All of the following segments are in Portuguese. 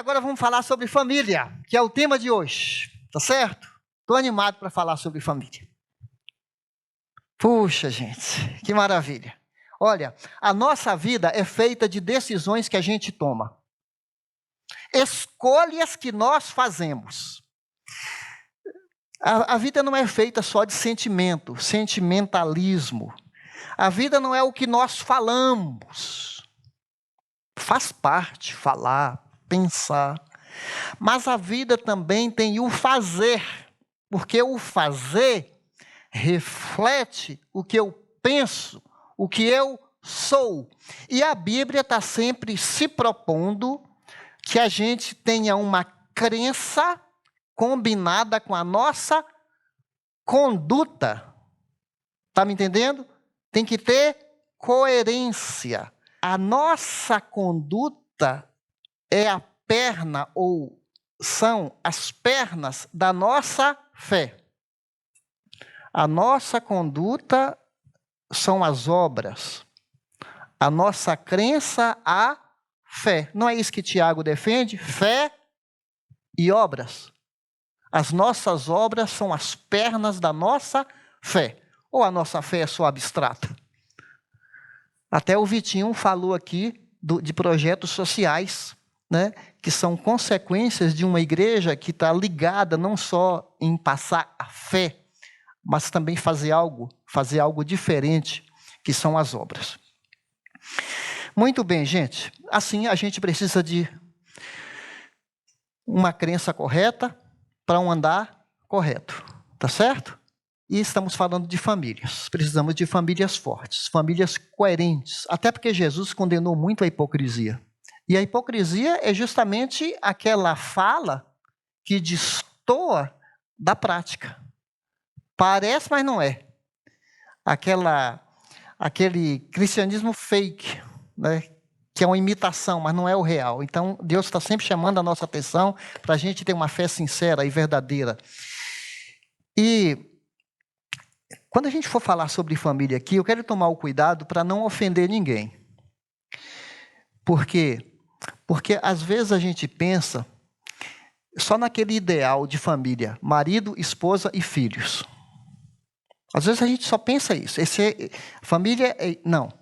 agora vamos falar sobre família, que é o tema de hoje, tá certo? Estou animado para falar sobre família. Puxa, gente, que maravilha. Olha, a nossa vida é feita de decisões que a gente toma. Escolhas que nós fazemos. A vida não é feita só de sentimento, sentimentalismo. A vida não é o que nós falamos. Faz parte falar, pensar. Mas a vida também tem o fazer, porque o fazer reflete o que eu penso, o que eu sou. E a Bíblia está sempre se propondo que a gente tenha uma crença combinada com a nossa conduta. Está me entendendo? Tem que ter coerência. A nossa conduta é a perna, ou são as pernas da nossa fé. A nossa conduta são as obras. A nossa crença, a fé. Não é isso que Tiago defende? Fé e obras. As nossas obras são as pernas da nossa fé. Ou a nossa fé é só abstrata? Até o Vitinho falou aqui de projetos sociais, né, que são consequências de uma igreja que está ligada não só em passar a fé, mas também fazer algo diferente, que são as obras. Muito bem, gente. Assim, a gente precisa de uma crença correta para um andar correto, tá certo? E estamos falando de famílias. Precisamos de famílias fortes, famílias coerentes, até porque Jesus condenou muito a hipocrisia. E a hipocrisia é justamente aquela fala que destoa da prática. Parece, mas não é. Aquele cristianismo fake, né? Que é uma imitação, mas não é o real. Então, Deus está sempre chamando a nossa atenção para a gente ter uma fé sincera e verdadeira. E quando a gente for falar sobre família aqui, eu quero tomar o cuidado para não ofender ninguém. Por quê? Porque às vezes a gente pensa só naquele ideal de família, marido, esposa e filhos. Às vezes a gente só pensa isso. Família, não.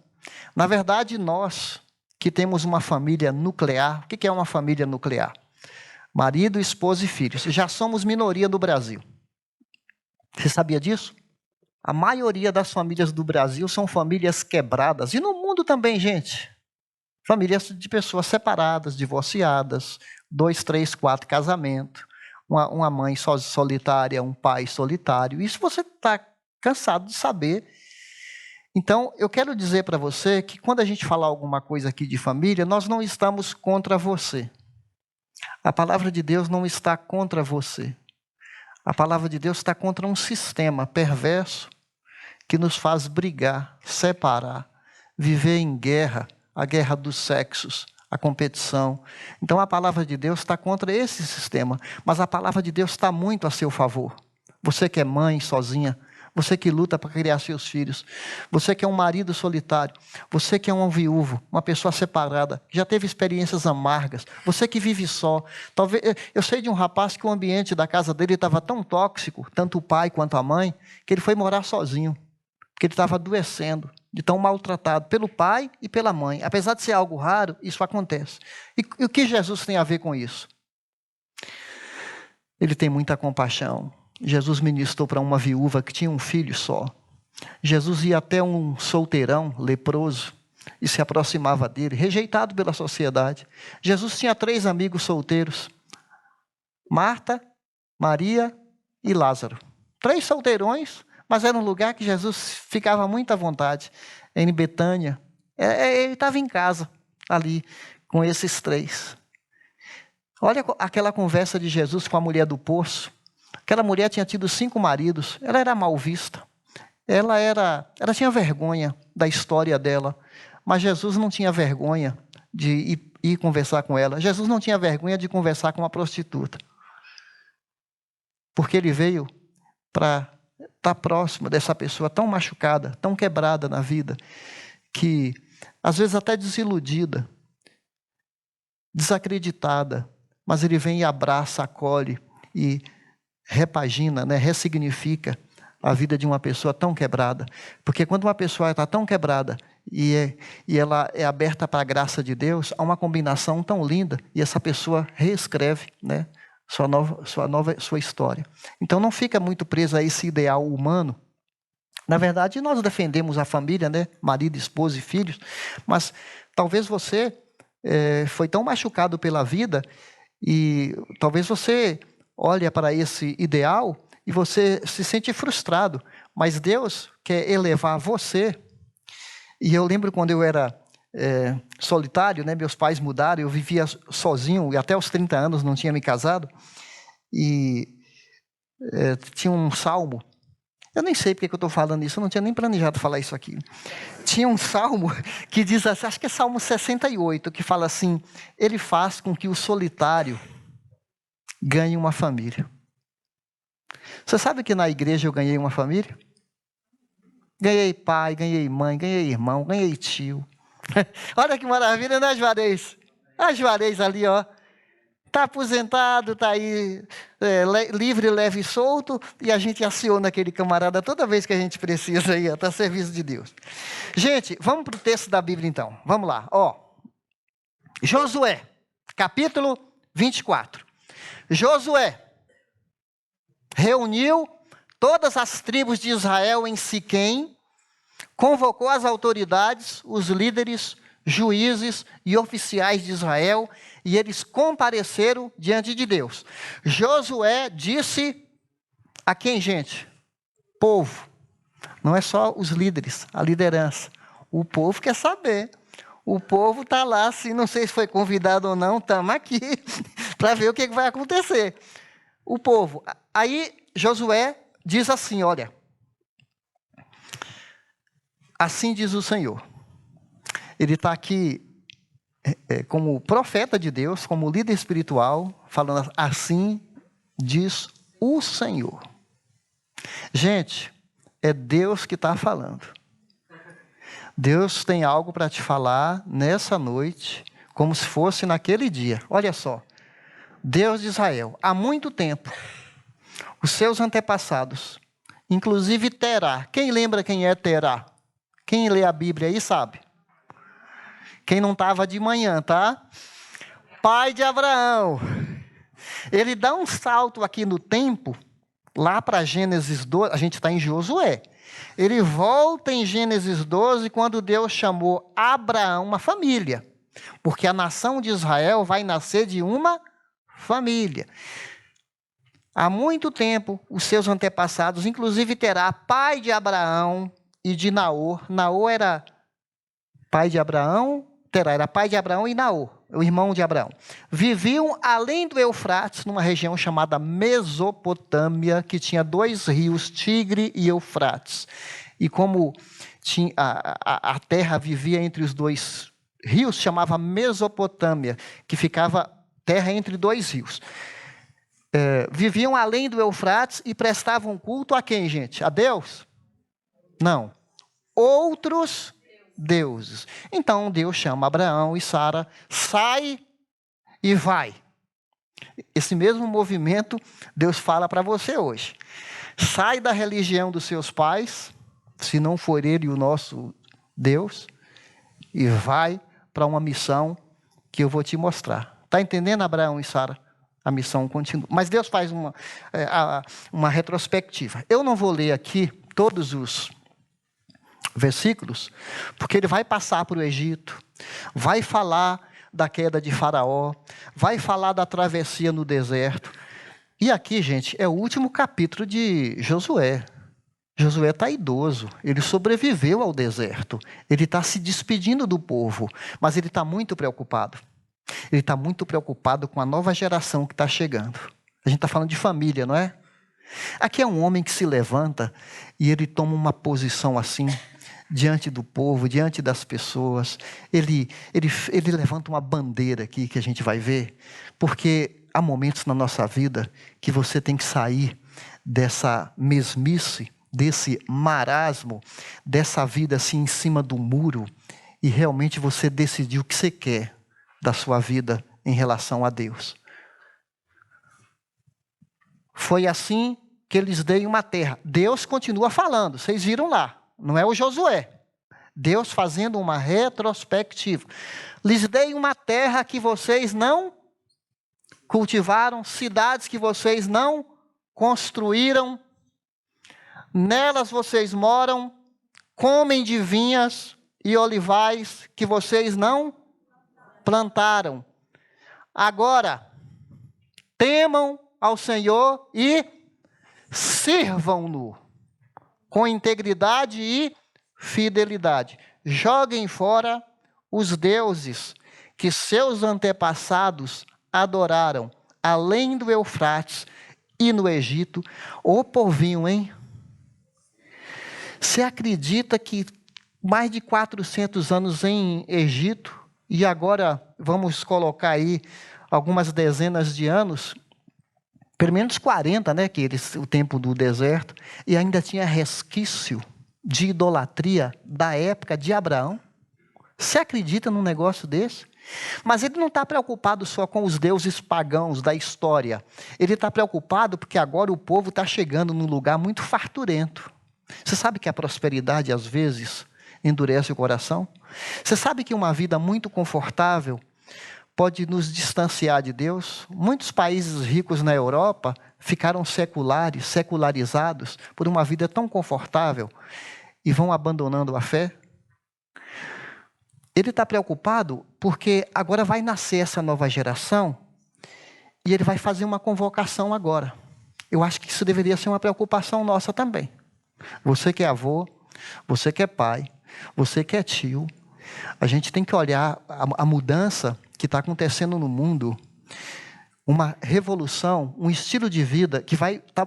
Na verdade, nós que temos uma família nuclear, o que é uma família nuclear? Marido, esposa e filhos. Já somos minoria no Brasil. Você sabia disso? A maioria das famílias do Brasil são famílias quebradas. E no mundo também, gente. Famílias de pessoas separadas, divorciadas, 2, 3, 4 casamentos, uma mãe solitária, um pai solitário. Isso você está cansado de saber. Então, eu quero dizer para você que quando a gente falar alguma coisa aqui de família, nós não estamos contra você. A palavra de Deus não está contra você. A palavra de Deus está contra um sistema perverso que nos faz brigar, separar, viver em guerra, a guerra dos sexos, a competição. Então, a palavra de Deus está contra esse sistema, mas a palavra de Deus está muito a seu favor. Você que é mãe sozinha, você que luta para criar seus filhos, você que é um marido solitário, você que é um viúvo, uma pessoa separada, que já teve experiências amargas, você que vive só. Talvez, eu sei de um rapaz que o ambiente da casa dele estava tão tóxico, tanto o pai quanto a mãe, que ele foi morar sozinho, porque ele estava adoecendo, de tão maltratado pelo pai e pela mãe. Apesar de ser algo raro, isso acontece. E o que Jesus tem a ver com isso? Ele tem muita compaixão. Jesus ministrou para uma viúva que tinha um filho só. Jesus ia até um solteirão leproso e se aproximava dele, rejeitado pela sociedade. Jesus tinha 3 amigos solteiros: Marta, Maria e Lázaro. 3 solteirões, mas era um lugar que Jesus ficava muito à vontade, em Betânia. Ele estava em casa, ali, com esses 3. Olha aquela conversa de Jesus com a mulher do poço. Aquela mulher tinha tido 5 maridos, ela era mal vista, ela tinha vergonha da história dela, mas Jesus não tinha vergonha de ir conversar com ela. Jesus não tinha vergonha de conversar com uma prostituta, porque ele veio para estar próximo dessa pessoa tão machucada, tão quebrada na vida, que às vezes até desiludida, desacreditada, mas ele vem e abraça, acolhe e repagina, né, ressignifica a vida de uma pessoa tão quebrada. Porque quando uma pessoa está tão quebrada e ela é aberta para a graça de Deus, há uma combinação tão linda e essa pessoa reescreve, né, sua história. Então não fica muito presa a esse ideal humano. Na verdade, nós defendemos a família, né, marido, esposa e filhos, mas talvez você foi tão machucado pela vida e talvez você olhe para esse ideal e você se sente frustrado, mas Deus quer elevar você. E eu lembro quando eu era solitário, né, meus pais mudaram, eu vivia sozinho, e até os 30 anos não tinha me casado, e tinha um salmo, eu nem sei porque que eu estou falando isso, eu não tinha nem planejado falar isso aqui. Tinha um salmo que diz assim, acho que é Salmo 68, que fala assim, ele faz com que o solitário ganhe uma família. Você sabe que na igreja eu ganhei uma família? Ganhei pai, ganhei mãe, ganhei irmão, ganhei tio. Olha que maravilha, né, Juarez? A Juarez ali, ó. Está aposentado, está aí livre, leve e solto, e a gente aciona aquele camarada toda vez que a gente precisa aí, está a serviço de Deus. Gente, vamos para o texto da Bíblia então. Vamos lá, ó. Josué, capítulo 24. Josué reuniu todas as tribos de Israel em Siquém, convocou as autoridades, os líderes, juízes e oficiais de Israel, e eles compareceram diante de Deus. Josué disse a quem, gente? Povo. Não é só os líderes, a liderança. O povo quer saber. O povo está lá, se não sei se foi convidado ou não, estamos aqui para ver o que vai acontecer. O povo. Aí Josué diz assim, olha. Assim diz o Senhor. Ele está aqui como profeta de Deus, como líder espiritual, falando assim diz o Senhor. Gente, é Deus que está falando. Deus tem algo para te falar nessa noite, como se fosse naquele dia. Olha só, Deus de Israel, há muito tempo, os seus antepassados, inclusive Terá. Quem lembra quem é Terá? Quem lê a Bíblia aí sabe. Quem não estava de manhã, tá? Pai de Abraão. Ele dá um salto aqui no tempo, lá para Gênesis 12, a gente está em Josué. Ele volta em Gênesis 12, quando Deus chamou Abraão, uma família. Porque a nação de Israel vai nascer de uma família. Há muito tempo, os seus antepassados, inclusive Terá, pai de Abraão e de Naor. Naor era pai de Abraão, Terá era pai de Abraão e Naor, o irmão de Abraão. Viviam além do Eufrates, numa região chamada Mesopotâmia, que tinha 2 rios, Tigre e Eufrates. E como a terra vivia entre os 2 rios, chamava Mesopotâmia, que ficava terra entre 2 rios. Viviam além do Eufrates e prestavam culto a quem, gente? A Deus? Não. Outros deuses. Então Deus chama Abraão e Sara, sai e vai. Esse mesmo movimento Deus fala para você hoje. Sai da religião dos seus pais, se não for ele o nosso Deus, e vai para uma missão que eu vou te mostrar. Está entendendo, Abraão e Sara? A missão continua. Mas Deus faz uma retrospectiva. Eu não vou ler aqui todos os versículos, porque ele vai passar para o Egito, vai falar da queda de Faraó, vai falar da travessia no deserto. E aqui, gente, é o último capítulo de Josué. Josué está idoso, ele sobreviveu ao deserto, ele está se despedindo do povo, mas ele está muito preocupado. Ele está muito preocupado com a nova geração que está chegando. A gente está falando de família, não é? Aqui é um homem que se levanta e ele toma uma posição assim, diante do povo, diante das pessoas. Ele levanta uma bandeira aqui que a gente vai ver, porque há momentos na nossa vida que você tem que sair dessa mesmice, desse marasmo, dessa vida assim em cima do muro, e realmente você decidir o que você quer da sua vida em relação a Deus. Foi assim que eu lhes dei uma terra. Deus continua falando, vocês viram lá, não é o Josué. Deus fazendo uma retrospectiva. Lhes dei uma terra que vocês não cultivaram, cidades que vocês não construíram, nelas vocês moram, comem de vinhas e olivais que vocês não plantaram. Agora, temam ao Senhor e sirvam-no com integridade e fidelidade. Joguem fora os deuses que seus antepassados adoraram, além do Eufrates e no Egito. Ô povinho, hein? Você acredita que mais de 400 anos em Egito, e agora vamos colocar aí algumas dezenas de anos, pelo menos 40, né, o tempo do deserto, e ainda tinha resquício de idolatria da época de Abraão? Você acredita num negócio desse? Mas ele não está preocupado só com os deuses pagãos da história. Ele está preocupado porque agora o povo está chegando num lugar muito farturento. Você sabe que a prosperidade, às vezes, endurece o coração? Você sabe que uma vida muito confortável pode nos distanciar de Deus? Muitos países ricos na Europa ficaram secularizados por uma vida tão confortável e vão abandonando a fé. Ele está preocupado porque agora vai nascer essa nova geração e ele vai fazer uma convocação agora. Eu acho que isso deveria ser uma preocupação nossa também. Você que é avô, você que é pai, você que é tio, a gente tem que olhar a mudança que está acontecendo no mundo, uma revolução, um estilo de vida que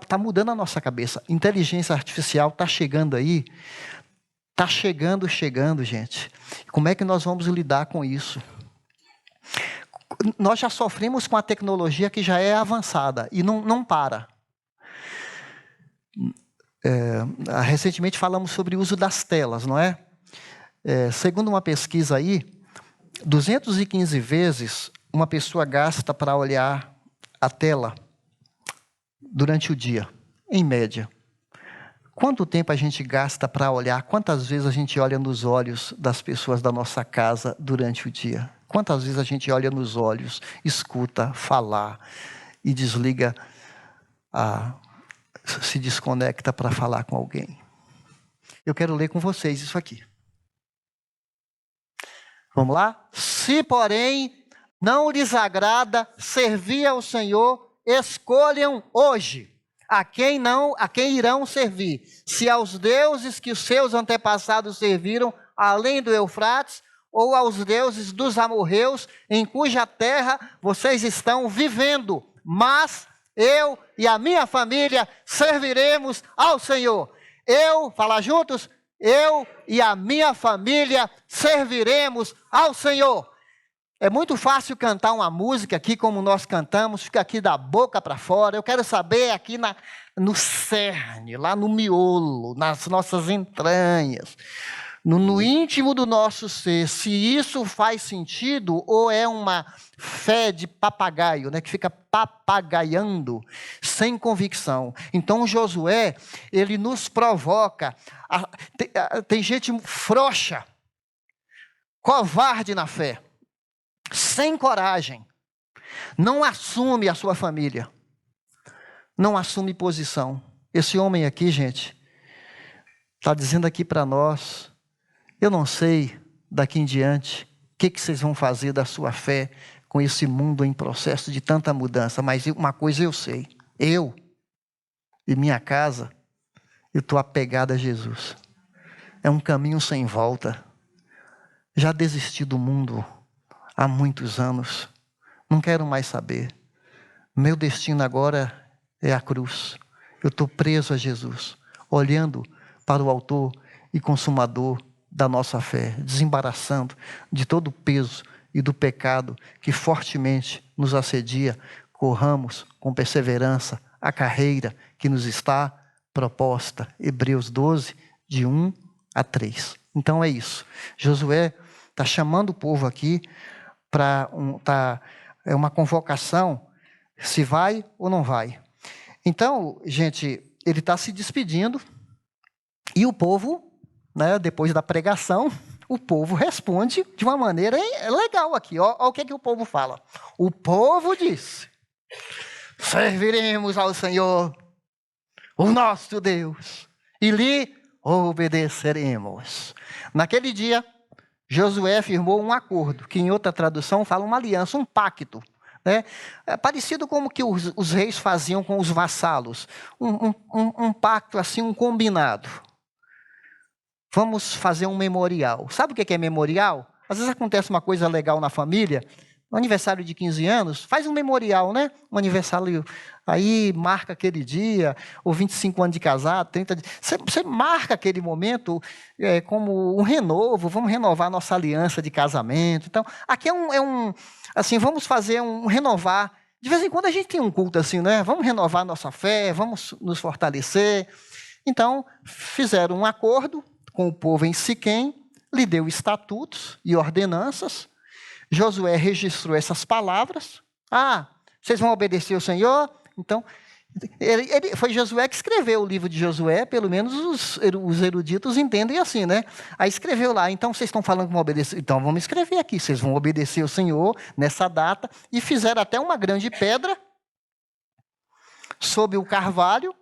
tá mudando a nossa cabeça. Inteligência artificial está chegando aí, está chegando, gente. Como é que nós vamos lidar com isso? Nós já sofremos com a tecnologia que já é avançada e não para. Recentemente falamos sobre o uso das telas, não é? Segundo uma pesquisa aí, 215 vezes uma pessoa gasta para olhar a tela durante o dia, em média. Quanto tempo a gente gasta para olhar? Quantas vezes a gente olha nos olhos das pessoas da nossa casa durante o dia? Quantas vezes a gente olha nos olhos, escuta falar e desliga, se desconecta para falar com alguém? Eu quero ler com vocês isso aqui. Vamos lá? Se, porém, não lhes agrada servir ao Senhor, escolham hoje a quem irão servir. Se aos deuses que os seus antepassados serviram, além do Eufrates, ou aos deuses dos amorreus, em cuja terra vocês estão vivendo. Mas eu e a minha família serviremos ao Senhor. Falar juntos? Eu e a minha família serviremos ao Senhor. É muito fácil cantar uma música aqui como nós cantamos, fica aqui da boca para fora. Eu quero saber aqui no cerne, lá no miolo, nas nossas entranhas, no íntimo do nosso ser, se isso faz sentido ou é uma fé de papagaio, né, que fica papagaiando sem convicção. Então Josué, ele nos provoca. Tem gente frouxa, covarde na fé, sem coragem, não assume a sua família, não assume posição. Esse homem aqui, gente, está dizendo aqui para nós: eu não sei daqui em diante o que vocês vão fazer da sua fé com esse mundo em processo de tanta mudança, mas uma coisa eu sei: eu e minha casa, eu estou apegado a Jesus. É um caminho sem volta. Já desisti do mundo há muitos anos. Não quero mais saber. Meu destino agora é a cruz. Eu estou preso a Jesus, olhando para o autor e consumador da nossa fé, desembaraçando de todo o peso e do pecado que fortemente nos assedia. Corramos com perseverança a carreira que nos está proposta. Hebreus 12, de 1 a 3. Então é isso. Josué está chamando o povo aqui para uma convocação, se vai ou não vai. Então, gente, ele está se despedindo e o povo, né, depois da pregação, o povo responde de uma maneira legal aqui. Olha o que o povo fala. O povo disse: serviremos ao Senhor, o nosso Deus, e lhe obedeceremos. Naquele dia, Josué firmou um acordo, que em outra tradução fala uma aliança, um pacto. Né? É parecido como que os reis faziam com os vassalos. Um pacto, assim, um combinado. Vamos fazer um memorial. Sabe o que é memorial? Às vezes acontece uma coisa legal na família, no aniversário de 15 anos, faz um memorial, né? Um aniversário, aí marca aquele dia, ou 25 anos de casado, 30 dias. Você marca aquele momento como um renovo, vamos renovar nossa aliança de casamento. Então, aqui assim, vamos fazer renovar. De vez em quando a gente tem um culto assim, né? Vamos renovar nossa fé, vamos nos fortalecer. Então, fizeram um acordo com o povo em Siquém, lhe deu estatutos e ordenanças. Josué registrou essas palavras. Vocês vão obedecer ao Senhor? Então, foi Josué que escreveu o livro de Josué, pelo menos os eruditos entendem assim, né? Aí escreveu lá, então vocês estão falando que vão obedecer, então vamos escrever aqui, vocês vão obedecer ao Senhor nessa data, e fizeram até uma grande pedra sob o carvalho,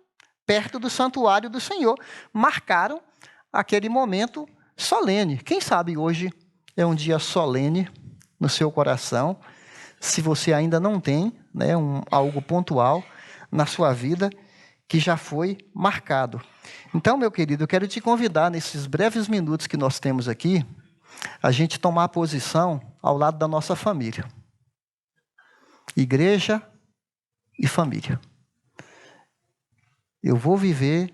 perto do santuário do Senhor. Marcaram aquele momento solene. Quem sabe hoje é um dia solene no seu coração, se você ainda não tem, né, algo pontual na sua vida que já foi marcado. Então, meu querido, eu quero te convidar, nesses breves minutos que nós temos aqui, a gente tomar posição ao lado da nossa família. Igreja e família. Eu vou viver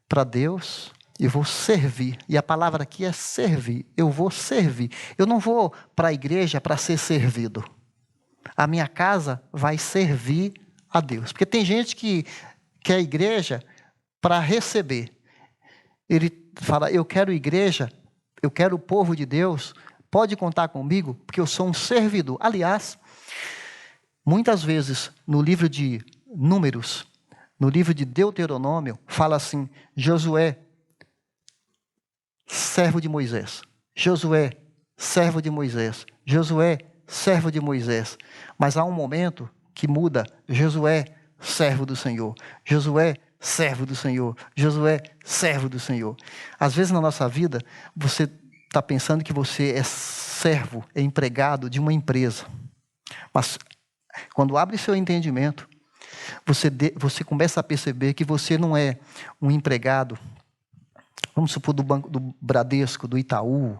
para Deus e vou servir. E a palavra aqui é servir. Eu vou servir. Eu não vou para a igreja para ser servido. A minha casa vai servir a Deus. Porque tem gente que quer igreja para receber. Ele fala, eu quero igreja, eu quero o povo de Deus, pode contar comigo, porque eu sou um servidor. Aliás, muitas vezes no livro de Números, no livro de Deuteronômio, fala assim, Josué, servo de Moisés. Josué, servo de Moisés. Josué, servo de Moisés. Mas há um momento que muda. Josué, servo do Senhor. Josué, servo do Senhor. Josué, servo do Senhor. Às vezes na nossa vida, você está pensando que você é servo, é empregado de uma empresa. Mas quando abre seu entendimento, você começa a perceber que você não é um empregado, vamos supor, do Banco do Bradesco, do Itaú,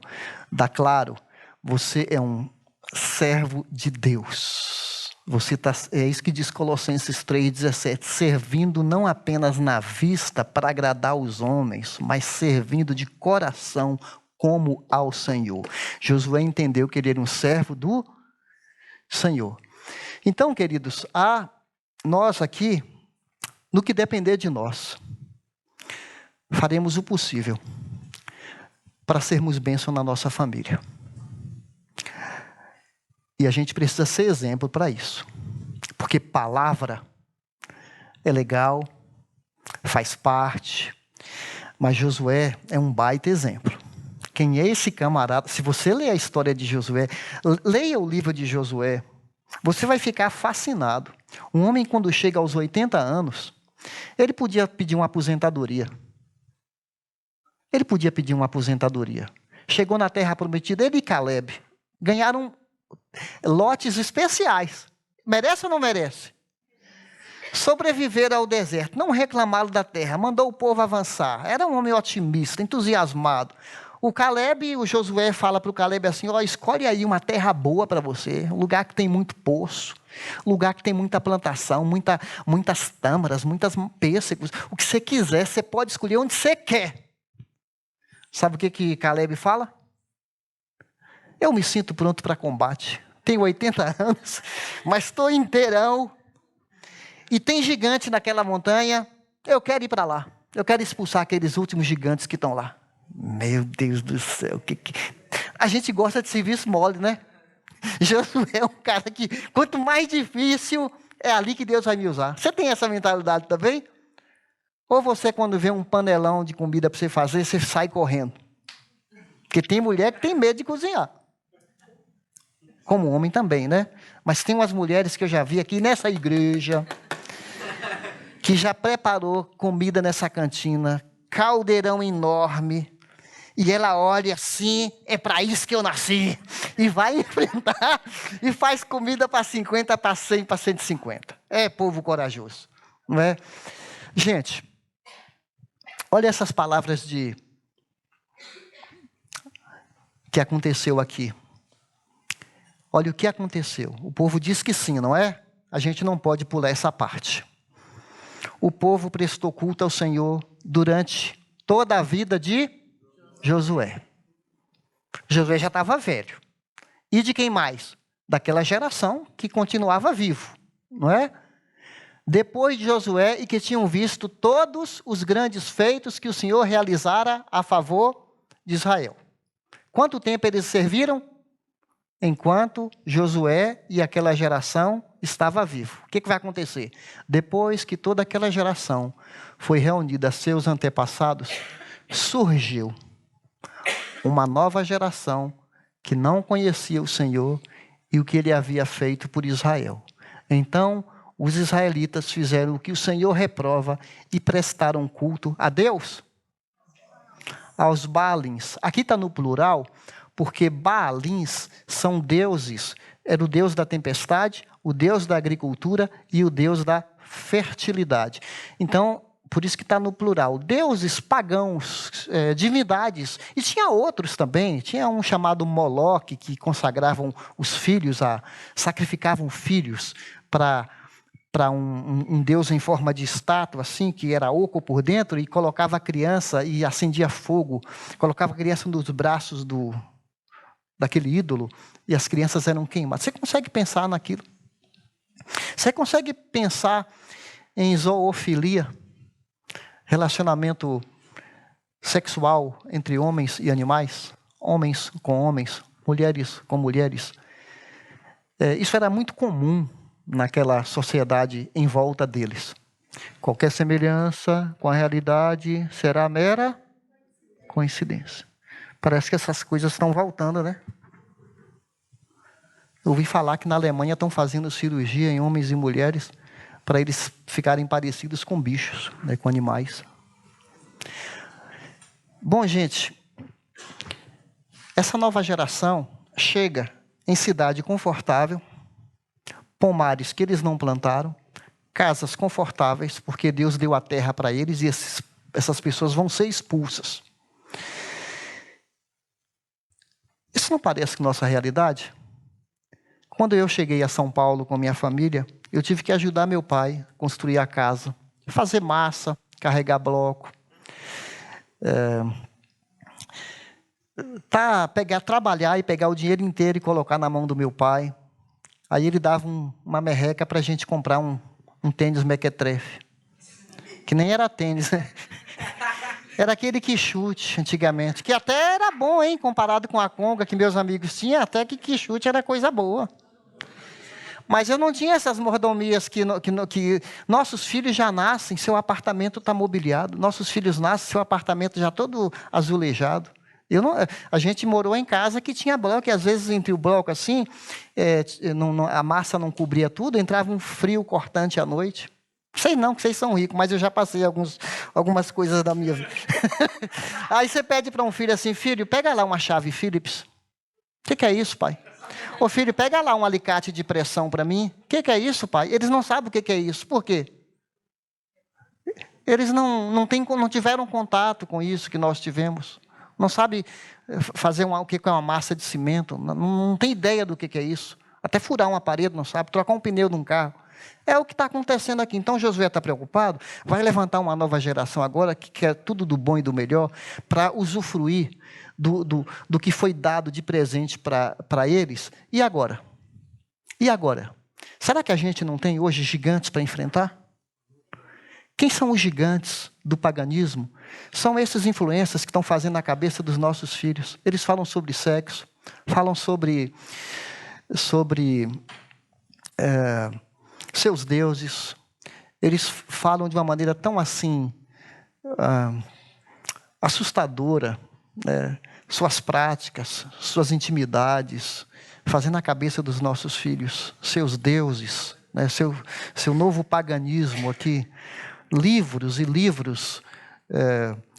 da Claro. Você é um servo de Deus. É isso que diz Colossenses 3,17. Servindo não apenas na vista para agradar os homens, mas servindo de coração como ao Senhor. Josué entendeu que ele era um servo do Senhor. Então, queridos, nós aqui, no que depender de nós, faremos o possível para sermos bênção na nossa família. E a gente precisa ser exemplo para isso. Porque palavra é legal, faz parte, mas Josué é um baita exemplo. Quem é esse camarada? Se você ler a história de Josué, leia o livro de Josué, você vai ficar fascinado. Um homem, quando chega aos 80 anos, ele podia pedir uma aposentadoria. Ele podia pedir uma aposentadoria. Chegou na Terra Prometida, ele e Caleb ganharam lotes especiais. Merece ou não merece? Sobreviver ao deserto, não reclamaram da terra, mandou o povo avançar. Era um homem otimista, entusiasmado. O Caleb e o Josué falam para o Caleb assim, escolhe aí uma terra boa para você, um lugar que tem muito poço, um lugar que tem muita plantação, muitas tâmaras, muitas pêssegos. O que você quiser, você pode escolher onde você quer. Sabe o que Caleb fala? Eu me sinto pronto para combate. Tenho 80 anos, mas estou inteirão. E tem gigante naquela montanha. Eu quero ir para lá. Eu quero expulsar aqueles últimos gigantes que estão lá. Meu Deus do céu. A gente gosta de serviço mole, né? Josué é um cara que, quanto mais difícil, é ali que Deus vai me usar. Você tem essa mentalidade também? Ou você, quando vê um panelão de comida para você fazer, você sai correndo? Porque tem mulher que tem medo de cozinhar. Como homem também, né? Mas tem umas mulheres que eu já vi aqui nessa igreja, que já preparou comida nessa cantina, caldeirão enorme, e ela olha assim, é para isso que eu nasci, e vai enfrentar, e faz comida para 50, para 100, para 150. É povo corajoso, não é? Gente, olha essas palavras que aconteceu aqui. Olha o que aconteceu. O povo diz que sim, não é? A gente não pode pular essa parte. O povo prestou culto ao Senhor durante toda a vida de Josué. Josué já estava velho. E de quem mais? Daquela geração que continuava vivo, não é? Depois de Josué e que tinham visto todos os grandes feitos que o Senhor realizara a favor de Israel. Quanto tempo eles serviram? Enquanto Josué e aquela geração estava vivo. O que vai acontecer? Depois que toda aquela geração foi reunida a seus antepassados, surgiu uma nova geração que não conhecia o Senhor e o que ele havia feito por Israel. Então, os israelitas fizeram o que o Senhor reprova e prestaram culto a Deus, aos Baalins. Aqui está no plural, porque Baalins são deuses. Era o deus da tempestade, o deus da agricultura e o deus da fertilidade. Então, por isso que está no plural. Deuses pagãos, divindades. E tinha outros também. Tinha um chamado Moloque, que consagravam os filhos, sacrificavam filhos para um deus em forma de estátua, assim, que era oco por dentro, e colocava a criança e acendia fogo. Colocava a criança nos braços daquele ídolo, e as crianças eram queimadas. Você consegue pensar naquilo? Você consegue pensar em zoofilia? Relacionamento sexual entre homens e animais? Homens com homens, mulheres com mulheres. Isso era muito comum naquela sociedade em volta deles. Qualquer semelhança com a realidade será mera coincidência. Parece que essas coisas estão voltando, né? Eu ouvi falar que na Alemanha estão fazendo cirurgia em homens e mulheres para eles ficarem parecidos com bichos, né, com animais. Bom, gente, essa nova geração chega em cidade confortável, pomares que eles não plantaram, casas confortáveis, porque Deus deu a terra para eles e essas pessoas vão ser expulsas. Isso não parece com nossa realidade? Quando eu cheguei a São Paulo com minha família, eu tive que ajudar meu pai a construir a casa, fazer massa, carregar bloco, trabalhar e pegar o dinheiro inteiro e colocar na mão do meu pai. Aí ele dava uma merreca para a gente comprar um tênis mequetrefe, que nem era tênis, né? Era aquele quichute, antigamente, que até era bom, hein? Comparado com a conga que meus amigos tinham, até que quichute era coisa boa. Mas eu não tinha essas mordomias que nossos filhos já nascem, seu apartamento está mobiliado. Nossos filhos nascem, seu apartamento já todo azulejado. A gente morou em casa que tinha bloco, e às vezes entre o bloco assim, a massa não cobria tudo, entrava um frio cortante à noite. Sei não, que vocês são ricos, mas eu já passei algumas coisas da minha vida. Aí você pede para um filho assim: filho, pega lá uma chave Phillips. O que é isso, pai? Ô filho, pega lá um alicate de pressão para mim. O que é isso, pai? Eles não sabem o que é isso. Por quê? Eles não tiveram contato com isso que nós tivemos. Não sabe fazer o que é uma massa de cimento. Não tem ideia do que é isso. Até furar uma parede não sabe. Trocar um pneu de um carro. É o que está acontecendo aqui. Então Josué está preocupado. Vai levantar uma nova geração agora que quer tudo do bom e do melhor para usufruir do que foi dado de presente para eles. E agora? E agora? Será que a gente não tem hoje gigantes para enfrentar? Quem são os gigantes do paganismo? São esses influências que estão fazendo na cabeça dos nossos filhos. Eles falam sobre sexo, falam sobre seus deuses, eles falam de uma maneira tão assim, assustadora, né? Suas práticas, suas intimidades, fazendo a cabeça dos nossos filhos, seus deuses, né? Seu novo paganismo aqui, livros e livros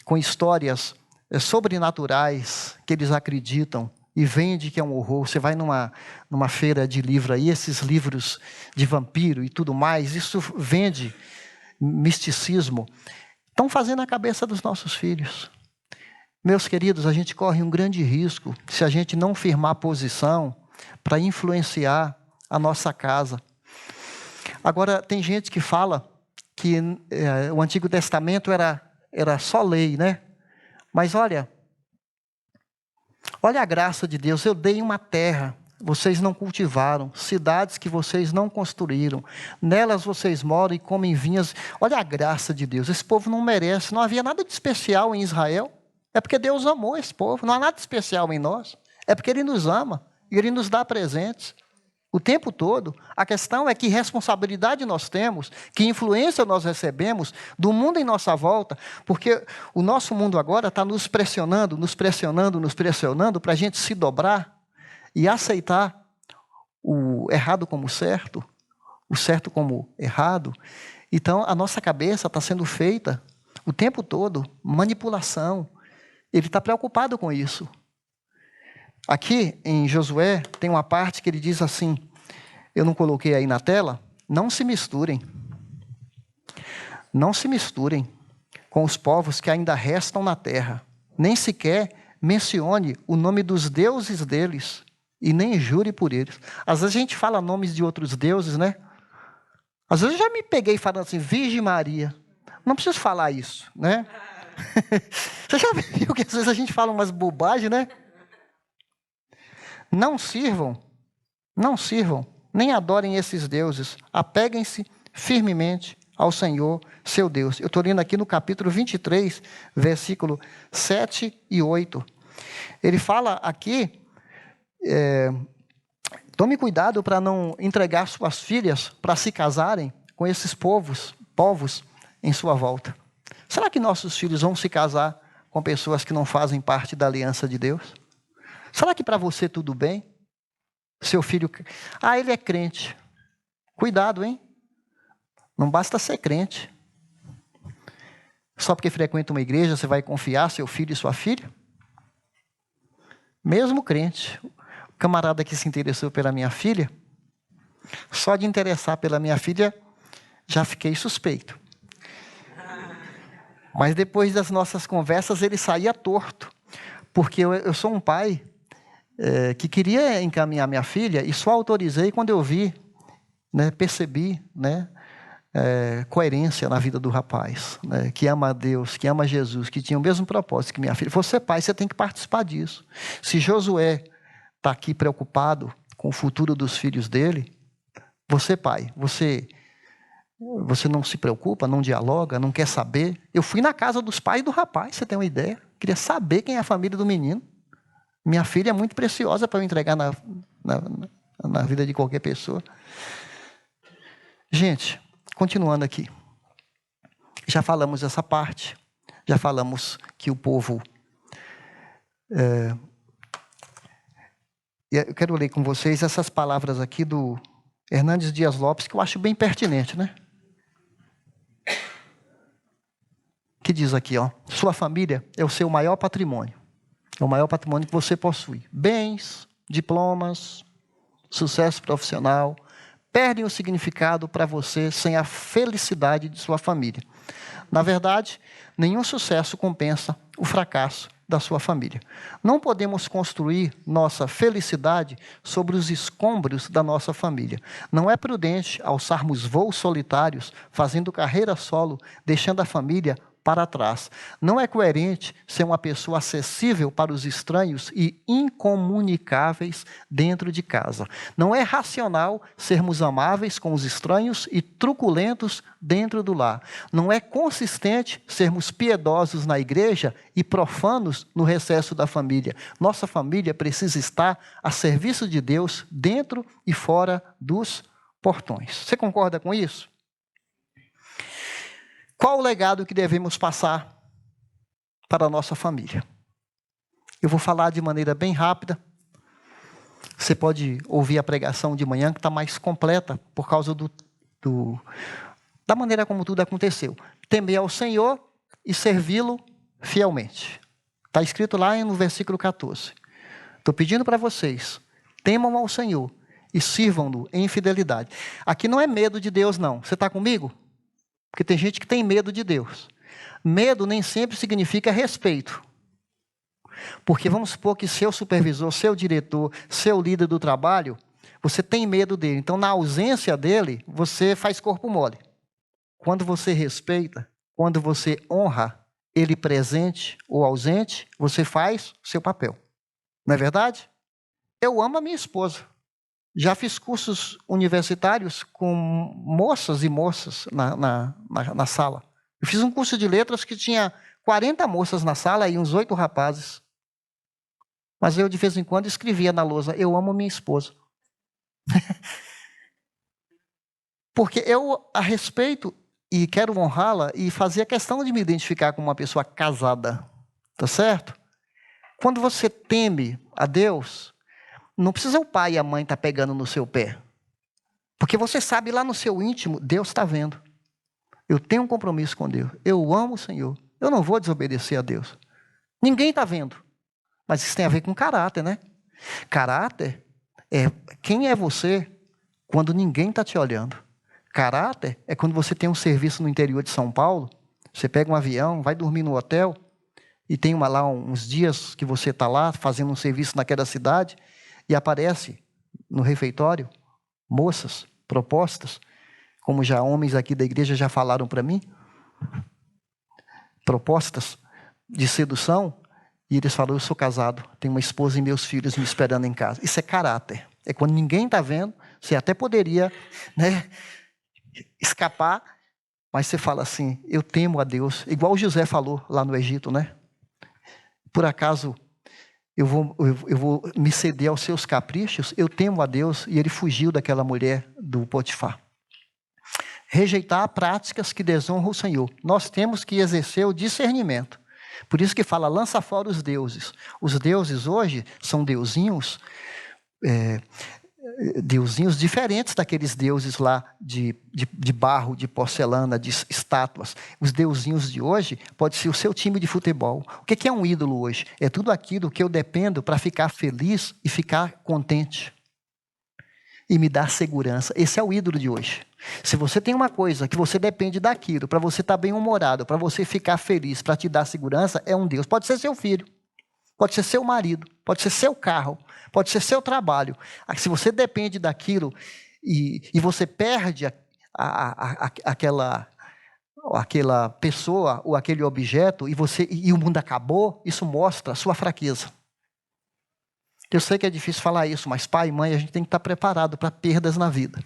com histórias sobrenaturais que eles acreditam e vende que é um horror. Você vai numa feira de livro aí, esses livros de vampiro e tudo mais, isso vende misticismo. Estão fazendo a cabeça dos nossos filhos. Meus queridos, a gente corre um grande risco se a gente não firmar posição para influenciar a nossa casa. Agora, tem gente que fala que o Antigo Testamento era só lei, né? Mas olha a graça de Deus. Eu dei uma terra, vocês não cultivaram, cidades que vocês não construíram, nelas vocês moram e comem vinhas. Olha a graça de Deus. Esse povo não merece, não havia nada de especial em Israel. É porque Deus amou esse povo, não há nada especial em nós. É porque Ele nos ama e Ele nos dá presentes o tempo todo. A questão é que responsabilidade nós temos, que influência nós recebemos do mundo em nossa volta, porque o nosso mundo agora está nos pressionando para a gente se dobrar e aceitar o errado como certo, o certo como errado. Então, a nossa cabeça está sendo feita o tempo todo, manipulação. Ele está preocupado com isso. Aqui em Josué tem uma parte que ele diz assim, eu não coloquei aí na tela, não se misturem com os povos que ainda restam na terra, nem sequer mencione o nome dos deuses deles e nem jure por eles. Às vezes a gente fala nomes de outros deuses, né? Às vezes eu já me peguei falando assim, Virgem Maria. Não preciso falar isso, né? Você já viu que às vezes a gente fala umas bobagens, né? Não sirvam, nem adorem esses deuses. Apeguem-se firmemente ao Senhor, seu Deus. Eu estou lendo aqui no capítulo 23, versículo 7 e 8. Ele fala aqui, tome cuidado para não entregar suas filhas para se casarem com esses povos em sua volta. Será que nossos filhos vão se casar com pessoas que não fazem parte da aliança de Deus? Será que para você tudo bem? Seu filho... ele é crente. Cuidado, hein? Não basta ser crente. Só porque frequenta uma igreja, você vai confiar seu filho e sua filha? Mesmo crente. O camarada que se interessou pela minha filha, só de interessar pela minha filha, já fiquei suspeito. Mas depois das nossas conversas, ele saía torto. Porque eu sou um pai que queria encaminhar minha filha e só autorizei quando eu vi, né, percebi, né, coerência na vida do rapaz, né, que ama a Deus, que ama Jesus, que tinha o mesmo propósito que minha filha. Você, pai, você tem que participar disso. Se Josué está aqui preocupado com o futuro dos filhos dele, você, pai, você não se preocupa, não dialoga, não quer saber. Eu fui na casa dos pais do rapaz, você tem uma ideia? Queria saber quem é a família do menino. Minha filha é muito preciosa para eu entregar na vida de qualquer pessoa. Gente, continuando aqui. Já falamos essa parte. Já falamos que o povo... Eu quero ler com vocês essas palavras aqui do Hernandes Dias Lopes, que eu acho bem pertinente, né? Que diz aqui, sua família é o seu maior patrimônio. É o maior patrimônio que você possui. Bens, diplomas, sucesso profissional, perdem o significado para você sem a felicidade de sua família. Na verdade, nenhum sucesso compensa o fracasso da sua família. Não podemos construir nossa felicidade sobre os escombros da nossa família. Não é prudente alçarmos voos solitários, fazendo carreira solo, deixando a família para trás. Não é coerente ser uma pessoa acessível para os estranhos e incomunicáveis dentro de casa. Não é racional sermos amáveis com os estranhos e truculentos dentro do lar. Não é consistente sermos piedosos na igreja e profanos no recesso da família. Nossa família precisa estar a serviço de Deus dentro e fora dos portões. Você concorda com isso? Qual o legado que devemos passar para a nossa família? Eu vou falar de maneira bem rápida. Você pode ouvir a pregação de manhã, que está mais completa, por causa da maneira como tudo aconteceu. Temer ao Senhor e servi-lo fielmente. Está escrito lá no versículo 14. Estou pedindo para vocês, temam ao Senhor e sirvam-no em fidelidade. Aqui não é medo de Deus, não. Você está comigo? Porque tem gente que tem medo de Deus. Medo nem sempre significa respeito. Porque vamos supor que seu supervisor, seu diretor, seu líder do trabalho, você tem medo dele. Então, na ausência dele, você faz corpo mole. Quando você respeita, quando você honra ele presente ou ausente, você faz o seu papel. Não é verdade? Eu amo a minha esposa. Já fiz cursos universitários com moças e moças na sala. Eu fiz um curso de letras que tinha 40 moças na sala e uns 8 rapazes. Mas eu, de vez em quando, escrevia na lousa, eu amo minha esposa. Porque eu a respeito e quero honrá-la e fazia questão de me identificar como uma pessoa casada. Tá certo? Quando você teme a Deus, não precisa o pai e a mãe estar pegando no seu pé. Porque você sabe lá no seu íntimo, Deus está vendo. Eu tenho um compromisso com Deus. Eu amo o Senhor. Eu não vou desobedecer a Deus. Ninguém está vendo. Mas isso tem a ver com caráter, né? Caráter é quem é você quando ninguém está te olhando. Caráter é quando você tem um serviço no interior de São Paulo, você pega um avião, vai dormir no hotel, e tem lá uns dias que você está lá fazendo um serviço naquela cidade, e aparece no refeitório moças propostas, como já homens aqui da igreja já falaram para mim, propostas de sedução, e eles falam, eu sou casado, tenho uma esposa e meus filhos me esperando em casa. Isso é caráter. É quando ninguém está vendo, você até poderia, né, escapar, mas você fala assim, eu temo a Deus. Igual José falou lá no Egito, né? Por acaso eu vou me ceder aos seus caprichos? Eu temo a Deus. E ele fugiu daquela mulher do Potifar. Rejeitar práticas que desonram o Senhor. Nós temos que exercer o discernimento. Por isso que fala, lança fora os deuses. Os deuses hoje são deusinhos diferentes daqueles deuses lá de barro, de porcelana, de estátuas. Os deusinhos de hoje pode ser o seu time de futebol. O que é um ídolo hoje? É tudo aquilo que eu dependo para ficar feliz e ficar contente. E me dar segurança. Esse é o ídolo de hoje. Se você tem uma coisa que você depende daquilo, para você estar bem-humorado, para você ficar feliz, para te dar segurança, é um Deus. Pode ser seu filho, pode ser seu marido, pode ser seu carro, pode ser seu trabalho. Se você depende daquilo e você perde aquela pessoa ou aquele objeto e o mundo acabou, isso mostra a sua fraqueza. Eu sei que é difícil falar isso, mas pai e mãe, a gente tem que estar preparado para perdas na vida.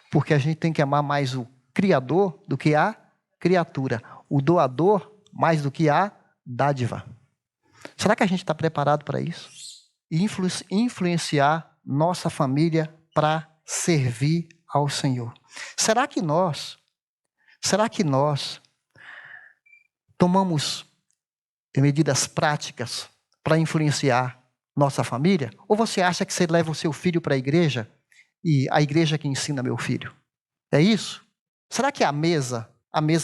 Porque a gente tem que amar mais o Criador do que a criatura. O doador mais do que a dádiva. Será que a gente está preparado para isso? E influenciar nossa família para servir ao Senhor. Será que nós tomamos medidas práticas para influenciar nossa família? Ou você acha que você leva o seu filho para a igreja e a igreja que ensina meu filho? É isso? Será que a mesa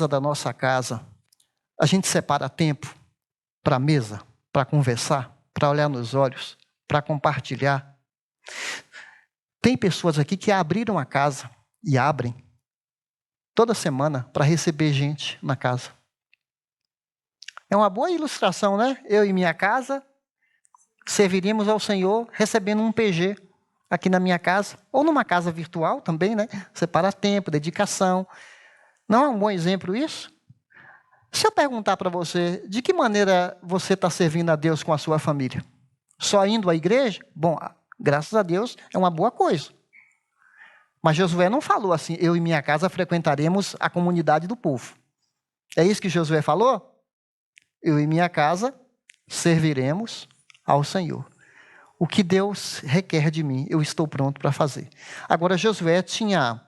da nossa casa, a gente separa tempo para a mesa, para conversar, para olhar nos olhos, para compartilhar? Tem pessoas aqui que abriram a casa e abrem toda semana para receber gente na casa. É uma boa ilustração, né? Eu e minha casa serviríamos ao Senhor recebendo um PG aqui na minha casa, ou numa casa virtual também, né? Separa tempo, dedicação. Não é um bom exemplo isso? Se eu perguntar para você, de que maneira você está servindo a Deus com a sua família? Só indo à igreja? Bom, graças a Deus, é uma boa coisa. Mas Josué não falou assim, eu e minha casa frequentaremos a comunidade do povo. É isso que Josué falou? Eu e minha casa serviremos ao Senhor. O que Deus requer de mim, eu estou pronto para fazer. Agora, Josué tinha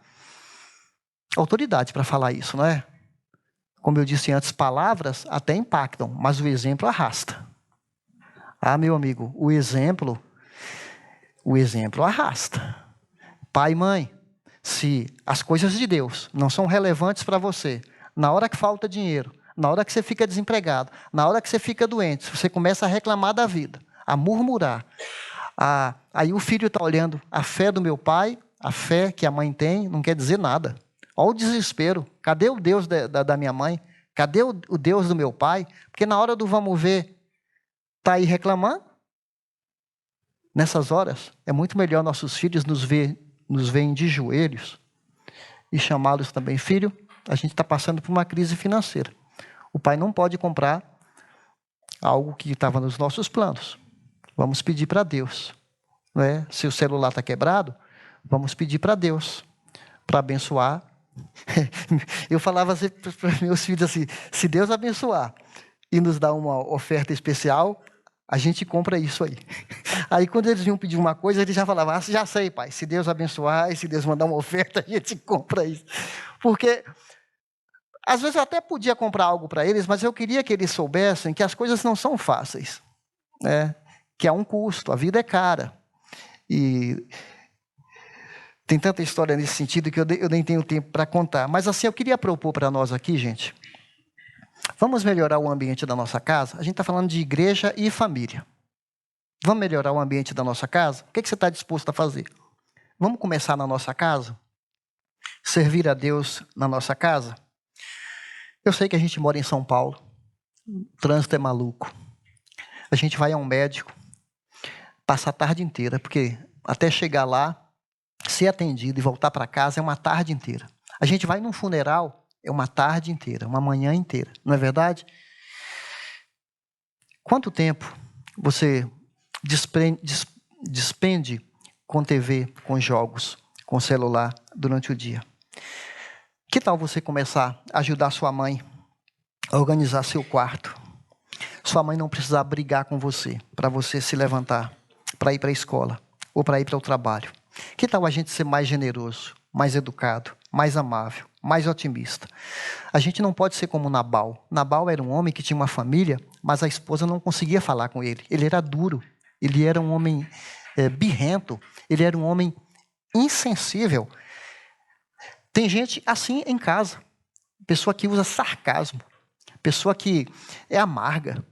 autoridade para falar isso, não é? Como eu disse antes, palavras até impactam, mas o exemplo arrasta. Ah, meu amigo, o exemplo arrasta. Pai e mãe, se as coisas de Deus não são relevantes para você, na hora que falta dinheiro, na hora que você fica desempregado, na hora que você fica doente, você começa a reclamar da vida, a murmurar. Aí o filho está olhando a fé do meu pai, a fé que a mãe tem, não quer dizer nada. Olha o desespero. Cadê o Deus da minha mãe? Cadê o Deus do meu pai? Porque na hora do vamos ver, está aí reclamando. Nessas horas, é muito melhor nossos filhos nos verem de joelhos e chamá-los também. Filho, a gente está passando por uma crise financeira. O pai não pode comprar algo que estava nos nossos planos. Vamos pedir para Deus. Não é? Se o celular está quebrado, vamos pedir para Deus, para abençoar. Eu falava assim para meus filhos assim, se Deus abençoar e nos dar uma oferta especial, a gente compra isso aí. Aí quando eles vinham pedir uma coisa, eles já falavam, já sei, pai, se Deus abençoar e se Deus mandar uma oferta, a gente compra isso. Porque às vezes eu até podia comprar algo para eles, mas eu queria que eles soubessem que as coisas não são fáceis, né? Que há um custo, a vida é cara. E tem tanta história nesse sentido que eu nem tenho tempo para contar. Mas assim, eu queria propor para nós aqui, gente, vamos melhorar o ambiente da nossa casa? A gente está falando de igreja e família. Vamos melhorar o ambiente da nossa casa? O que você está disposto a fazer? Vamos começar na nossa casa? Servir a Deus na nossa casa? Eu sei que a gente mora em São Paulo. O trânsito é maluco. A gente vai a um médico, passa a tarde inteira, porque até chegar lá, ser atendido e voltar para casa é uma tarde inteira. A gente vai num funeral, é uma tarde inteira, uma manhã inteira. Não é verdade? Quanto tempo você despende com TV, com jogos, com celular durante o dia? Que tal você começar a ajudar sua mãe a organizar seu quarto? Sua mãe não precisar brigar com você, para você se levantar, para ir para a escola ou para ir para o trabalho. Que tal a gente ser mais generoso, mais educado, mais amável, mais otimista? A gente não pode ser como Nabal. Nabal era um homem que tinha uma família, mas a esposa não conseguia falar com ele. Ele era duro, ele era um homem birrento, ele era um homem insensível. Tem gente assim em casa, pessoa que usa sarcasmo, pessoa que é amarga,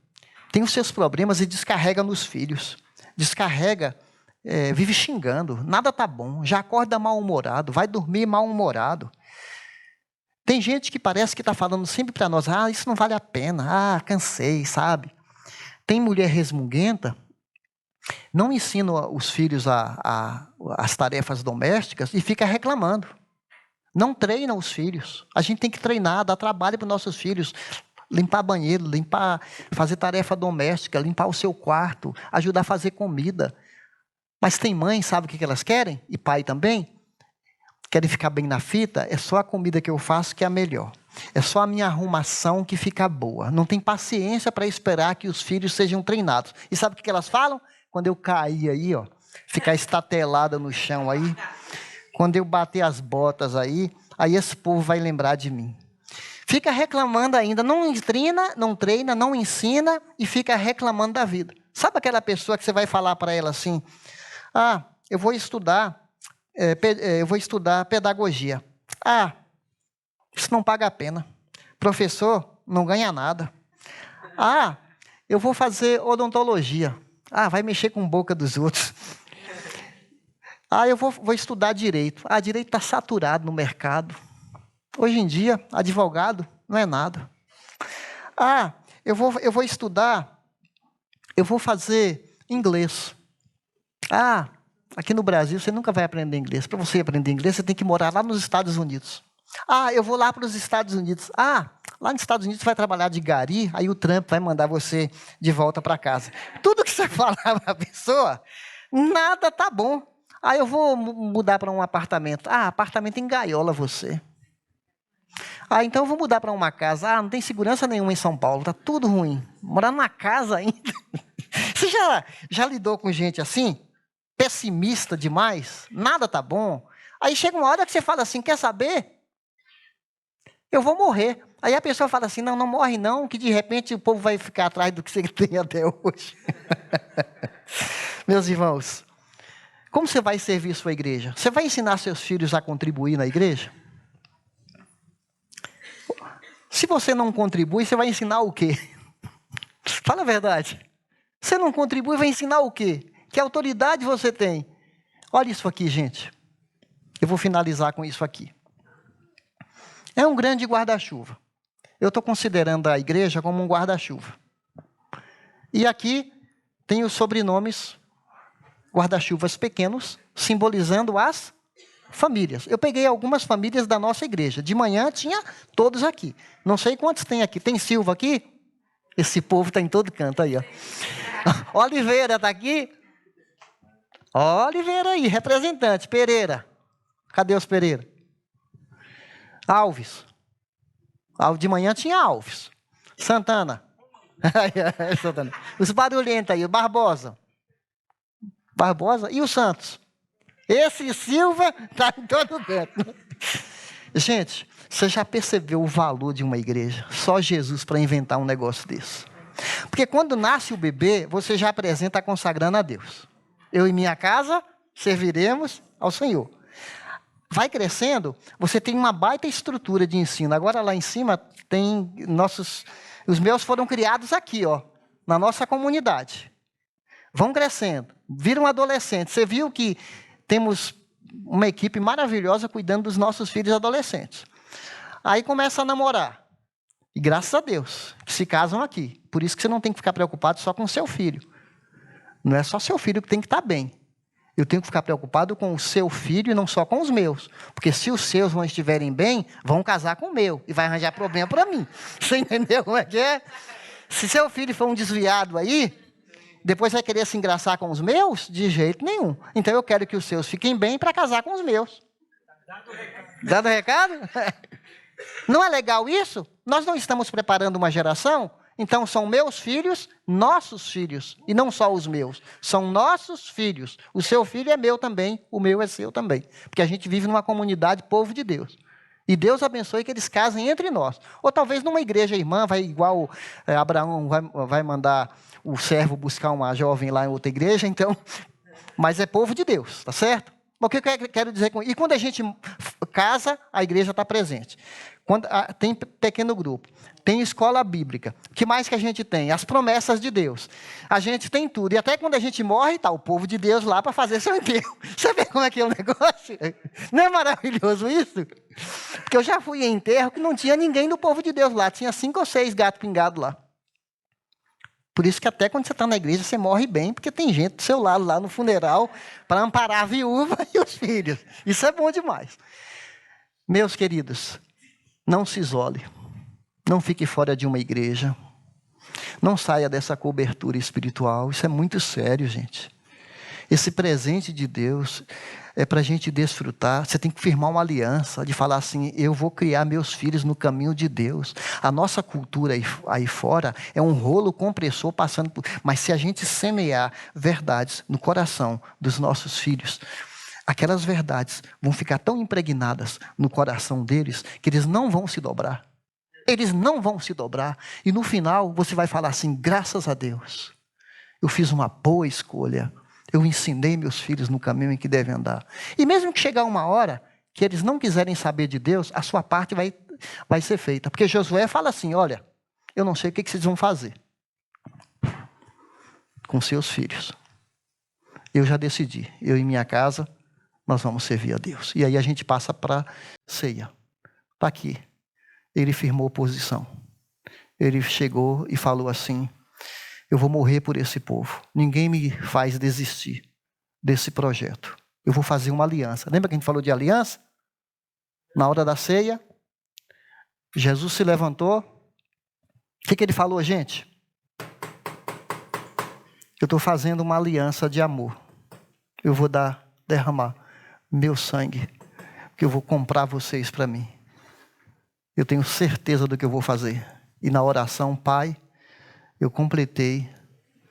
tem os seus problemas e descarrega nos filhos, vive xingando, nada tá bom, já acorda mal-humorado, vai dormir mal-humorado. Tem gente que parece que está falando sempre para nós, isso não vale a pena, cansei, sabe? Tem mulher resmunguenta, não ensina os filhos as tarefas domésticas e fica reclamando. Não treina os filhos. A gente tem que treinar, dar trabalho para os nossos filhos. Limpar banheiro, fazer tarefa doméstica, limpar o seu quarto, ajudar a fazer comida. Mas tem mãe, sabe o que elas querem? E pai também? Querem ficar bem na fita? É só a comida que eu faço que é a melhor. É só a minha arrumação que fica boa. Não tem paciência para esperar que os filhos sejam treinados. E sabe o que elas falam? Quando eu cair aí, ficar estatelada no chão aí, quando eu bater as botas aí esse povo vai lembrar de mim. Fica reclamando ainda, não treina, não ensina e fica reclamando da vida. Sabe aquela pessoa que você vai falar para ela assim, eu vou estudar pedagogia. Isso não paga a pena. Professor não ganha nada. Eu vou fazer odontologia. Vai mexer com a boca dos outros. Eu vou estudar direito. Direito está saturado no mercado. Hoje em dia, advogado não é nada. Eu vou estudar, eu vou fazer inglês. Aqui no Brasil você nunca vai aprender inglês. Para você aprender inglês, você tem que morar lá nos Estados Unidos. Eu vou lá para os Estados Unidos. Lá nos Estados Unidos você vai trabalhar de gari, aí o Trump vai mandar você de volta para casa. Tudo que você falar para a pessoa, nada tá bom. Eu vou mudar para um apartamento. Apartamento em gaiola você. Então eu vou mudar para uma casa. Não tem segurança nenhuma em São Paulo, tá tudo ruim. Morar numa casa ainda. Você Você já lidou com gente assim? Pessimista demais? Nada tá bom? Aí chega uma hora que você fala assim, quer saber? Eu vou morrer. Aí a pessoa fala assim, não morre não, que de repente o povo vai ficar atrás do que você tem até hoje. Meus irmãos, como você vai servir sua igreja? Você vai ensinar seus filhos a contribuir na igreja? Se você não contribui, você vai ensinar o quê? Fala a verdade. Você não contribui, vai ensinar o quê? Que autoridade você tem? Olha isso aqui, gente. Eu vou finalizar com isso aqui. É um grande guarda-chuva. Eu estou considerando a igreja como um guarda-chuva. E aqui tem os sobrenomes guarda-chuvas pequenos, simbolizando as famílias. Eu peguei algumas famílias da nossa igreja. De manhã tinha todos aqui. Não sei quantos tem aqui. Tem Silva aqui? Esse povo está em todo canto aí, ó. Oliveira está aqui? Oliveira aí, representante. Pereira. Cadê os Pereira? Alves. De manhã tinha Alves. Santana. Santana. Os barulhentos aí, o Barbosa. E o Santos. Esse Silva está em todo canto. Gente, você já percebeu o valor de uma igreja? Só Jesus para inventar um negócio desse. Porque quando nasce o bebê, você já apresenta consagrando a Deus. Eu e minha casa serviremos ao Senhor. Vai crescendo, você tem uma baita estrutura de ensino. Agora lá em cima tem os meus foram criados aqui, ó, na nossa comunidade. Vão crescendo, viram adolescentes. Você viu que temos uma equipe maravilhosa cuidando dos nossos filhos adolescentes. Aí começa a namorar. E graças a Deus, que se casam aqui. Por isso que você não tem que ficar preocupado só com o seu filho. Não é só seu filho que tem que estar bem. Eu tenho que ficar preocupado com o seu filho e não só com os meus. Porque se os seus não estiverem bem, vão casar com o meu. E vai arranjar problema para mim. Você entendeu como é que é? Se seu filho for um desviado aí, depois vai querer se engraçar com os meus? De jeito nenhum. Então eu quero que os seus fiquem bem para casar com os meus. Dado o recado? Não é legal isso? Nós não estamos preparando uma geração? Então são meus filhos, nossos filhos. E não só os meus. São nossos filhos. O seu filho é meu também, o meu é seu também. Porque a gente vive numa comunidade, povo de Deus. E Deus abençoe que eles casem entre nós. Ou talvez numa igreja irmã, vai igual Abraão vai mandar o servo buscar uma jovem lá em outra igreja, então. Mas é povo de Deus, tá certo? O que eu quero dizer com isso? E quando a gente casa, a igreja está presente. Tem pequeno grupo, tem escola bíblica. O que mais que a gente tem? As promessas de Deus. A gente tem tudo. E até quando a gente morre, está o povo de Deus lá para fazer seu enterro. Você vê como é que é o negócio? Não é maravilhoso isso? Porque eu já fui em enterro que não tinha ninguém do povo de Deus lá. Tinha 5 ou 6 gatos pingados lá. Por isso que até quando você está na igreja, você morre bem, porque tem gente do seu lado lá no funeral para amparar a viúva e os filhos. Isso é bom demais. Meus queridos, não se isole. Não fique fora de uma igreja. Não saia dessa cobertura espiritual. Isso é muito sério, gente. Esse presente de Deus é para a gente desfrutar. Você tem que firmar uma aliança de falar assim, eu vou criar meus filhos no caminho de Deus. A nossa cultura aí fora é um rolo compressor passando por... Mas se a gente semear verdades no coração dos nossos filhos, aquelas verdades vão ficar tão impregnadas no coração deles que eles não vão se dobrar. Eles não vão se dobrar. E no final você vai falar assim, graças a Deus, eu fiz uma boa escolha. Eu ensinei meus filhos no caminho em que devem andar. E mesmo que chegar uma hora que eles não quiserem saber de Deus, a sua parte vai ser feita. Porque Josué fala assim, olha, eu não sei o que vocês vão fazer com seus filhos. Eu já decidi, eu e minha casa, nós vamos servir a Deus. E aí a gente passa para ceia. Está aqui. Ele firmou posição. Ele chegou e falou assim, eu vou morrer por esse povo. Ninguém me faz desistir desse projeto. Eu vou fazer uma aliança. Lembra que a gente falou de aliança? Na hora da ceia, Jesus se levantou. O que ele falou, gente? Eu estou fazendo uma aliança de amor. Eu vou derramar meu sangue, que eu vou comprar vocês para mim. Eu tenho certeza do que eu vou fazer. E na oração, Pai, eu completei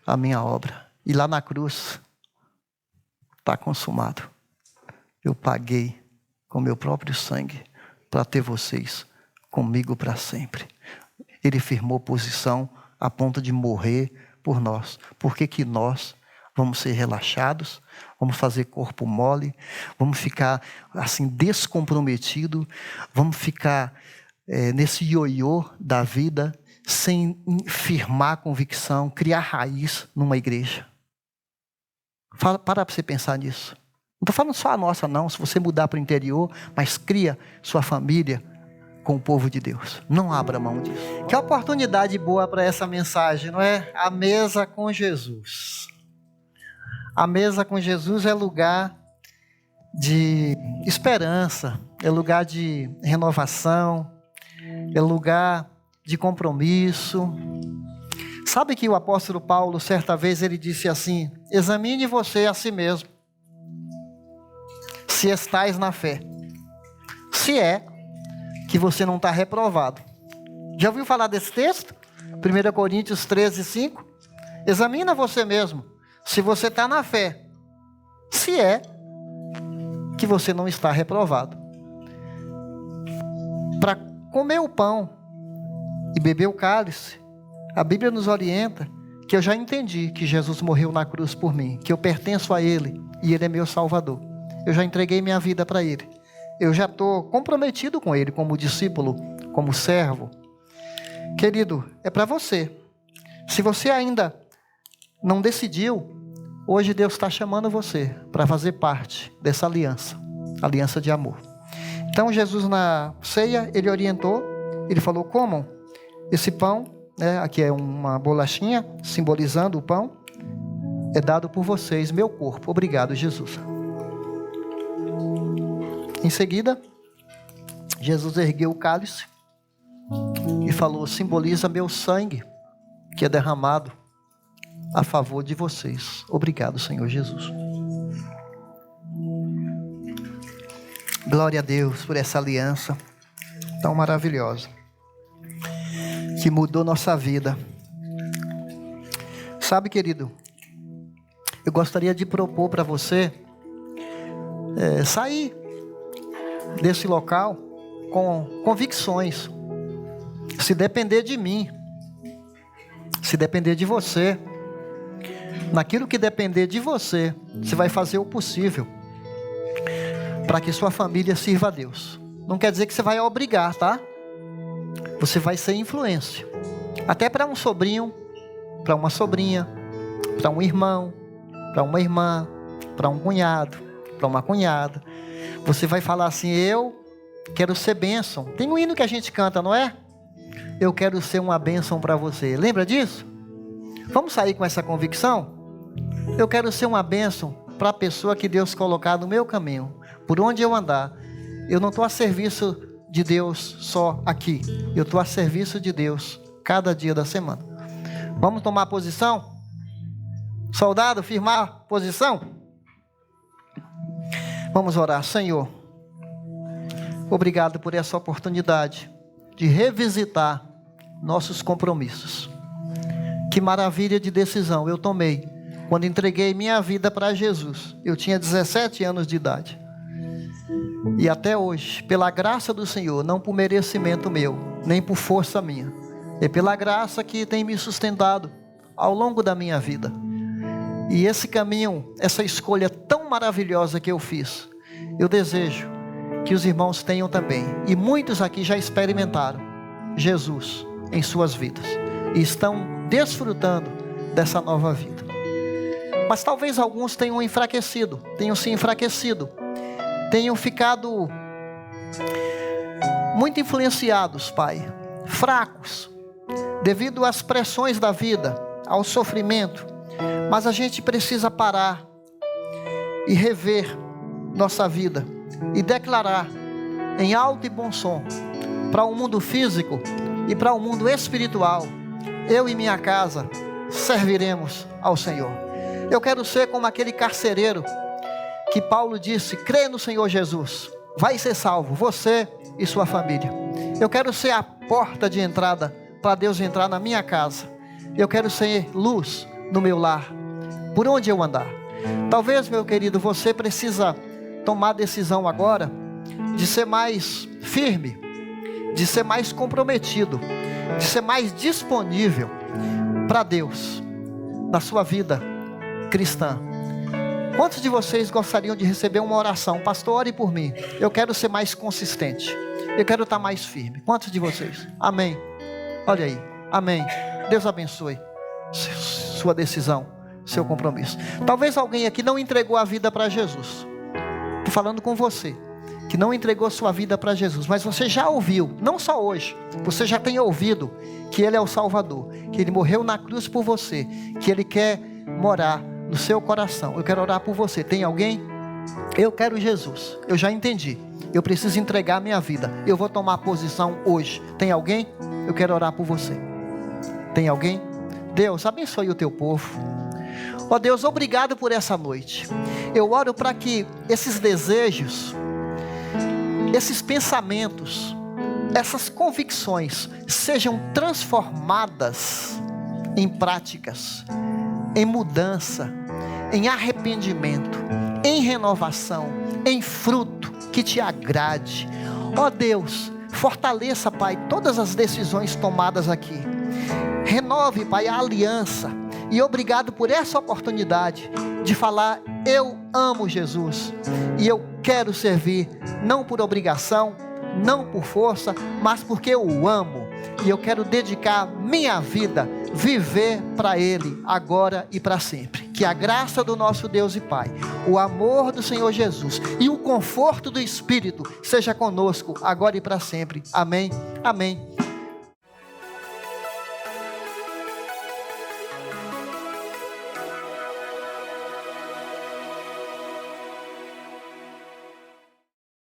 a minha obra. E lá na cruz, está consumado. Eu paguei com meu próprio sangue para ter vocês comigo para sempre. Ele firmou posição a ponto de morrer por nós. Por que nós vamos ser relaxados? Vamos fazer corpo mole? Vamos ficar assim descomprometido? Vamos ficar nesse ioiô da vida sem firmar convicção, criar raiz numa igreja? Para você pensar nisso. Não estou falando só a nossa não, se você mudar para o interior, mas cria sua família com o povo de Deus. Não abra mão disso. Que oportunidade boa para essa mensagem, não é? A mesa com Jesus. A mesa com Jesus é lugar de esperança, é lugar de renovação, é lugar de compromisso. Sabe que o apóstolo Paulo, certa vez, ele disse assim: examine você a si mesmo, se estais na fé. Se é que você não está reprovado. Já ouviu falar desse texto? 1 Coríntios 13, 5. Examina você mesmo, se você está na fé. Se é que você não está reprovado. Para comer o pão e beber o cálice, a Bíblia nos orienta que eu já entendi que Jesus morreu na cruz por mim, que eu pertenço a Ele e Ele é meu Salvador. Eu já entreguei minha vida para Ele. Eu já estou comprometido com Ele como discípulo, como servo. Querido, é para você. Se você ainda não decidiu, hoje Deus está chamando você para fazer parte dessa aliança, aliança de amor. Então Jesus na ceia, Ele orientou, Ele falou: comam esse pão, aqui é uma bolachinha simbolizando o pão, é dado por vocês, meu corpo. Obrigado, Jesus. Em seguida, Jesus ergueu o cálice e falou: simboliza meu sangue que é derramado a favor de vocês. Obrigado, Senhor Jesus. Glória a Deus por essa aliança tão maravilhosa que mudou nossa vida. Sabe, querido, eu gostaria de propor para você sair desse local com convicções. Se depender de mim, se depender de você, naquilo que depender de você, você vai fazer o possível para que sua família sirva a Deus. Não quer dizer que você vai obrigar, tá? Você vai ser influência. Até para um sobrinho, para uma sobrinha, para um irmão, para uma irmã, para um cunhado, para uma cunhada. Você vai falar assim: eu quero ser bênção. Tem um hino que a gente canta, não é? Eu quero ser uma bênção para você. Lembra disso? Vamos sair com essa convicção? Eu quero ser uma bênção para a pessoa que Deus colocar no meu caminho. Por onde eu andar, eu não estou a serviço de Deus só aqui. Eu estou a serviço de Deus cada dia da semana. Vamos tomar posição? Soldado, firmar posição? Vamos orar. Senhor, obrigado por essa oportunidade de revisitar nossos compromissos. Que maravilha de decisão eu tomei quando entreguei minha vida para Jesus. Eu tinha 17 anos de idade. E até hoje, pela graça do Senhor, não por merecimento meu, nem por força minha, é pela graça que tem me sustentado ao longo da minha vida. E esse caminho, essa escolha tão maravilhosa que eu fiz, eu desejo que os irmãos tenham também. E muitos aqui já experimentaram Jesus em suas vidas e estão desfrutando dessa nova vida. Mas talvez alguns tenham se enfraquecido, tenham ficado muito influenciados, Pai, fracos, devido às pressões da vida, ao sofrimento. Mas a gente precisa parar e rever nossa vida e declarar em alto e bom som para o mundo físico e para o mundo espiritual: eu e minha casa serviremos ao Senhor. Eu quero ser como aquele carcereiro que Paulo disse: crê no Senhor Jesus, vai ser salvo, você e sua família. Eu quero ser a porta de entrada para Deus entrar na minha casa. Eu quero ser luz no meu lar, Por onde eu andar? Talvez, meu querido, você precisa tomar a decisão agora de ser mais firme, de ser mais comprometido, de ser mais disponível para Deus na sua vida cristã. Quantos de vocês gostariam de receber uma oração? Pastor, ore por mim. Eu quero ser mais consistente. Eu quero estar mais firme. Quantos de vocês? Amém. Olha aí. Amém. Deus abençoe sua decisão, seu compromisso. Talvez alguém aqui não entregou a vida para Jesus. Estou falando com você, que não entregou sua vida para Jesus. Mas você já ouviu, não só hoje. Você já tem ouvido que Ele é o Salvador. Que Ele morreu na cruz por você. Que Ele quer morar no seu coração. Eu quero orar por você. Tem alguém? Eu quero Jesus. Eu já entendi. Eu preciso entregar a minha vida. Eu vou tomar posição hoje. Tem alguém? Eu quero orar por você. Tem alguém? Deus, abençoe o teu povo. Ó Deus, obrigado por essa noite. Eu oro para que esses desejos, esses pensamentos, essas convicções sejam transformadas em práticas, em mudança, em arrependimento, em renovação, em fruto que te agrade. Ó Deus, fortaleça, Pai, todas as decisões tomadas aqui. Renove, Pai, a aliança. E obrigado por essa oportunidade de falar: eu amo Jesus e eu quero servir, não por obrigação, não por força, mas porque eu o amo. E eu quero dedicar minha vida, viver para Ele, agora e para sempre. Que a graça do nosso Deus e Pai, o amor do Senhor Jesus e o conforto do Espírito seja conosco, agora e para sempre. Amém, amém.